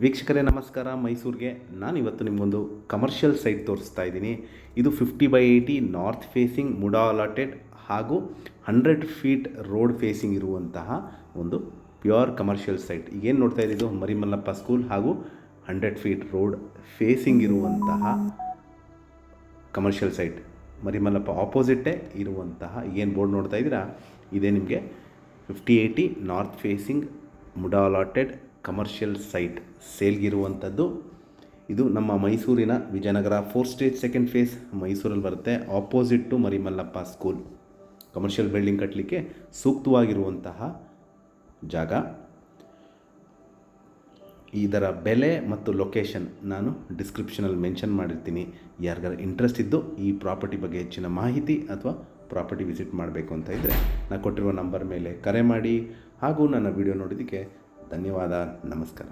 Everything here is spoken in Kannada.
ವೀಕ್ಷಕರೇ ನಮಸ್ಕಾರ. ಮೈಸೂರಿಗೆ ನಾನಿವತ್ತು ನಿಮಗೊಂದು ಕಮರ್ಷಿಯಲ್ ಸೈಟ್ ತೋರಿಸ್ತಾ ಇದ್ದೀನಿ. ಇದು 50/80 ನಾರ್ತ್ ಫೇಸಿಂಗ್ ಮುಡಾ ಅಲಾಟೆಡ್ ಹಾಗೂ 100 ಫೀಟ್ ರೋಡ್ ಫೇಸಿಂಗ್ ಇರುವಂತಹ ಒಂದು ಪ್ಯೂರ್ ಕಮರ್ಷಿಯಲ್ ಸೈಟ್. ಈಗೇನು ನೋಡ್ತಾ ಇದ್ದಿದ್ದು ಮರಿಮಲ್ಲಪ್ಪ ಸ್ಕೂಲ್ ಹಾಗೂ 100 ಫೀಟ್ ರೋಡ್ ಫೇಸಿಂಗ್ ಇರುವಂತಹ ಕಮರ್ಷಿಯಲ್ ಸೈಟ್. ಮರಿಮಲ್ಲಪ್ಪ ಆಪೋಸಿಟ್ಟೇ ಇರುವಂತಹ ಏನು ಬೋರ್ಡ್ ನೋಡ್ತಾ ಇದ್ದೀರಾ, ಇದೇ ನಿಮಗೆ 50/80 north facing MUDA allotted commercial site ಸೇಲ್ಗಿರುವಂಥದ್ದು. ಇದು ನಮ್ಮ ಮೈಸೂರಿನ ವಿಜಯನಗರ 4 ಸ್ಟೇಜ್ 2nd ಫೇಸ್ ಮೈಸೂರಲ್ಲಿ ಬರುತ್ತೆ. Opposite to Marimallappa school. Commercial building ಕಟ್ಟಲಿಕ್ಕೆ ಸೂಕ್ತವಾಗಿರುವಂತಹ ಜಾಗ. ಇದರ ಬೆಲೆ ಮತ್ತು ಲೊಕೇಶನ್ ನಾನು ಡಿಸ್ಕ್ರಿಪ್ಷನಲ್ಲಿ ಮೆನ್ಷನ್ ಮಾಡಿರ್ತೀನಿ. ಯಾರಿಗಾರ ಇಂಟ್ರೆಸ್ಟ್ ಇದ್ದು ಈ ಪ್ರಾಪರ್ಟಿ ಬಗ್ಗೆ ಹೆಚ್ಚಿನ ಮಾಹಿತಿ ಅಥವಾ ಪ್ರಾಪರ್ಟಿ ವಿಸಿಟ್ ಮಾಡಬೇಕು ಅಂತ ಇದ್ದರೆ ನಾನು ಕೊಟ್ಟಿರುವ ನಂಬರ್ ಮೇಲೆ ಕರೆ ಮಾಡಿ. ಹಾಗೂ ನನ್ನ ವಿಡಿಯೋ ನೋಡಿದ್ದಕ್ಕೆ ಧನ್ಯವಾದ. ನಮಸ್ಕಾರ.